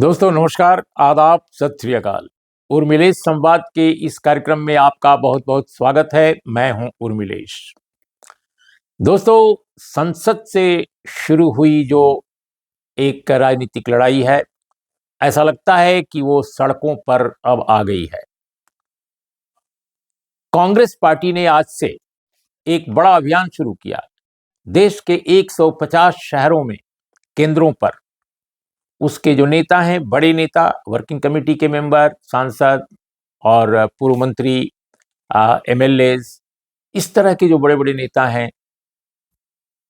दोस्तों नमस्कार, आदाब, सत श्री अकाल। उर्मिलेश संवाद के इस कार्यक्रम में आपका बहुत बहुत स्वागत है। मैं हूं उर्मिलेश। दोस्तों, संसद से शुरू हुई जो एक राजनीतिक लड़ाई है, ऐसा लगता है कि वो सड़कों पर अब आ गई है। कांग्रेस पार्टी ने आज से एक बड़ा अभियान शुरू किया। देश के 150 शहरों में, केंद्रों पर उसके जो नेता हैं, बड़े नेता, वर्किंग कमेटी के मेंबर, सांसद और पूर्व मंत्री, एमएलएज, इस तरह के जो बड़े बड़े नेता हैं,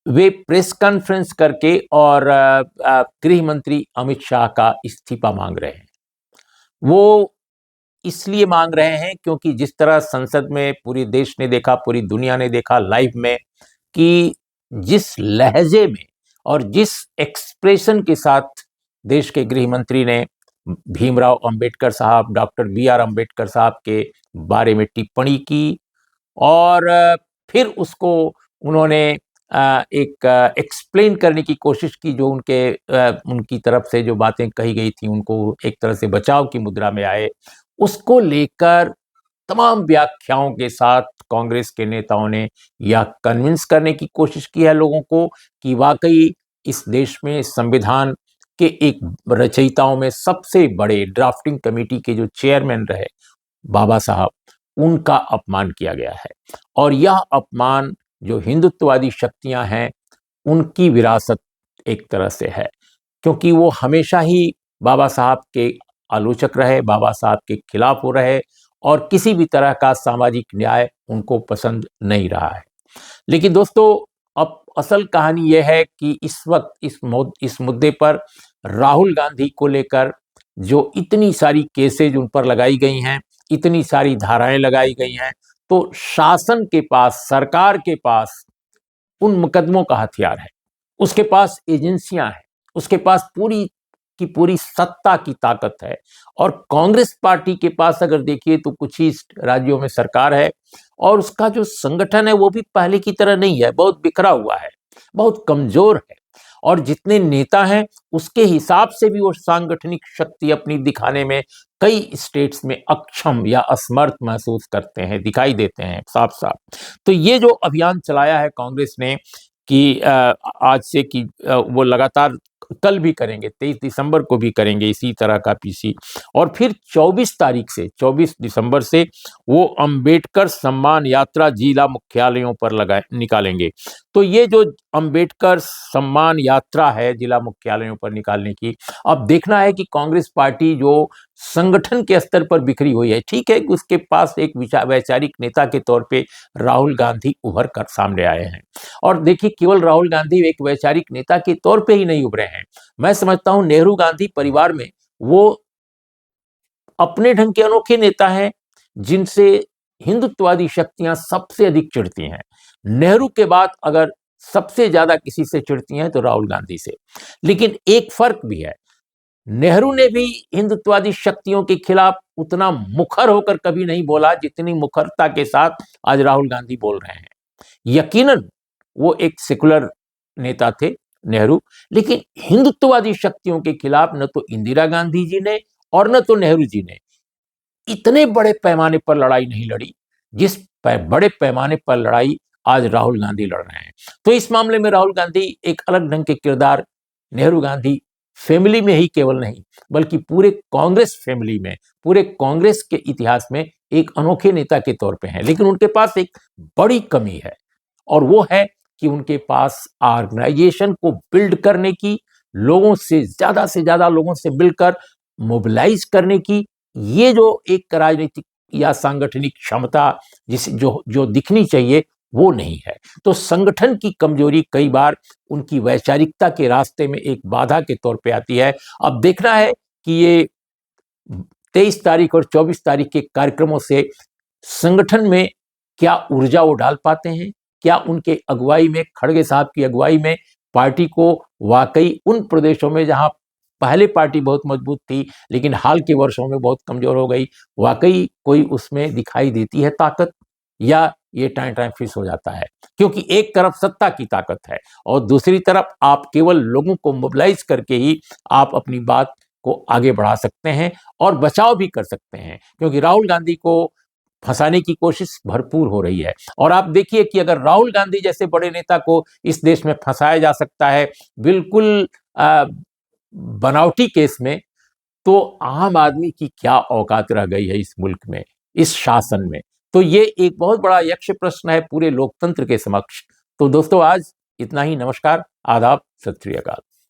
वे प्रेस कॉन्फ्रेंस करके और गृह मंत्री अमित शाह का इस्तीफा मांग रहे हैं। वो इसलिए मांग रहे हैं क्योंकि जिस तरह संसद में पूरे देश ने देखा, पूरी दुनिया ने देखा लाइव में, कि जिस लहजे में और जिस एक्सप्रेशन के साथ देश के गृह मंत्री ने भीमराव अंबेडकर साहब, डॉक्टर बी.आर. अंबेडकर साहब के बारे में टिप्पणी की और फिर उसको उन्होंने एक एक्सप्लेन करने की कोशिश की, जो उनकी तरफ से जो बातें कही गई थी उनको एक तरह से बचाव की मुद्रा में आए, उसको लेकर तमाम व्याख्याओं के साथ कांग्रेस के नेताओं ने यह कन्विंस करने की कोशिश की है लोगों को कि वाकई इस देश में संविधान के एक रचयिताओं में सबसे बड़े ड्राफ्टिंग कमेटी के जो चेयरमैन रहे बाबा साहब, उनका अपमान किया गया है। और यह अपमान जो हिंदुत्ववादी शक्तियां हैं उनकी विरासत एक तरह से है, क्योंकि वो हमेशा ही बाबा साहब के आलोचक रहे, बाबा साहब के खिलाफ हो रहे और किसी भी तरह का सामाजिक न्याय उनको पसंद नहीं रहा है। लेकिन दोस्तों, अब असल कहानी यह है कि इस वक्त इस मुद्दे पर राहुल गांधी को लेकर जो इतनी सारी केसेज उन पर लगाई गई हैं, इतनी सारी धाराएं लगाई गई हैं, तो शासन के पास, सरकार के पास उन मुकदमों का हथियार है, उसके पास एजेंसियां हैं, उसके पास पूरी की पूरी सत्ता की ताकत है। और कांग्रेस पार्टी के पास अगर देखिए तो कुछ ही राज्यों में सरकार है और उसका जो संगठन है वो भी पहले की तरह नहीं है, बहुत बिखरा हुआ है, बहुत कमजोर है। और जितने नेता हैं उसके हिसाब से भी वो सांगठनिक शक्ति अपनी दिखाने में कई स्टेट्स में अक्षम या असमर्थ महसूस करते हैं, दिखाई देते हैं साफ साफ। तो ये जो अभियान चलाया है कांग्रेस ने कि आज से कि वो लगातार कल भी करेंगे, 23 दिसंबर को भी करेंगे इसी तरह का पीसी, और फिर 24 दिसंबर से वो अंबेडकर सम्मान यात्रा जिला मुख्यालयों पर निकालेंगे। तो ये जो अंबेडकर सम्मान यात्रा है जिला मुख्यालयों पर निकालने की, अब देखना है कि कांग्रेस पार्टी जो संगठन के स्तर पर बिखरी हुई है, ठीक है कि उसके पास एक वैचारिक नेता के तौर पे राहुल गांधी उभर कर सामने आए हैं। और देखिए, केवल राहुल गांधी एक वैचारिक नेता के तौर पे ही नहीं उभरे हैं। मैं समझता हूं नेहरू गांधी परिवार में वो अपने ढंग के अनोखे नेता हैं जिनसे हिंदुत्ववादी शक्तियां सबसे अधिक चिढ़ती हैं। नेहरू के बाद अगर सबसे ज्यादा किसी से चिढ़ती हैं तो राहुल गांधी से। लेकिन एक फर्क भी है, नेहरू ने भी हिंदुत्ववादी शक्तियों के खिलाफ उतना मुखर होकर कभी नहीं बोला जितनी मुखरता के साथ आज राहुल गांधी बोल रहे हैं। यकीनन वो एक सेकुलर नेता थे नेहरू, लेकिन हिंदुत्ववादी शक्तियों के खिलाफ न तो इंदिरा गांधी जी ने और न तो नेहरू जी ने इतने बड़े पैमाने पर लड़ाई नहीं लड़ी जिस बड़े पैमाने पर लड़ाई आज राहुल गांधी लड़ रहे हैं। तो इस मामले में राहुल गांधी एक अलग ढंग के किरदार नेहरू गांधी फैमिली में ही केवल नहीं बल्कि पूरे कांग्रेस फैमिली में, पूरे कांग्रेस के इतिहास में एक अनोखे नेता के तौर पे हैं। लेकिन उनके पास एक बड़ी कमी है और वो है कि उनके पास ऑर्गेनाइजेशन को बिल्ड करने की, लोगों से ज्यादा लोगों से मिलकर मोबिलाइज करने की, ये जो एक राजनीतिक या सांगठनिक क्षमता जिस जो जो दिखनी चाहिए वो नहीं है। तो संगठन की कमजोरी कई बार उनकी वैचारिकता के रास्ते में एक बाधा के तौर पे आती है। अब देखना है कि ये 23 तारीख और 24 तारीख के कार्यक्रमों से संगठन में क्या ऊर्जा वो डाल पाते हैं, क्या उनके अगुवाई में, खड़गे साहब की अगुवाई में पार्टी को वाकई उन प्रदेशों में जहां पहले पार्टी बहुत मजबूत थी लेकिन हाल के वर्षों में बहुत कमजोर हो गई, वाकई कोई उसमें दिखाई देती है ताकत, या ये टाइम टाइम फिक्स हो जाता है। क्योंकि एक तरफ सत्ता की ताकत है और दूसरी तरफ आप केवल लोगों को मोबिलाइज करके ही आप अपनी बात को आगे बढ़ा सकते हैं और बचाव भी कर सकते हैं, क्योंकि राहुल गांधी को फंसाने की कोशिश भरपूर हो रही है। और आप देखिए कि अगर राहुल गांधी जैसे बड़े नेता को इस देश में फंसाया जा सकता है बिल्कुल बनावटी केस में, तो आम आदमी की क्या औकात रह गई है इस मुल्क में, इस शासन में। तो ये एक बहुत बड़ा यक्ष प्रश्न है पूरे लोकतंत्र के समक्ष। तो दोस्तों आज इतना ही। नमस्कार, आदाब, सत श्री अकाल।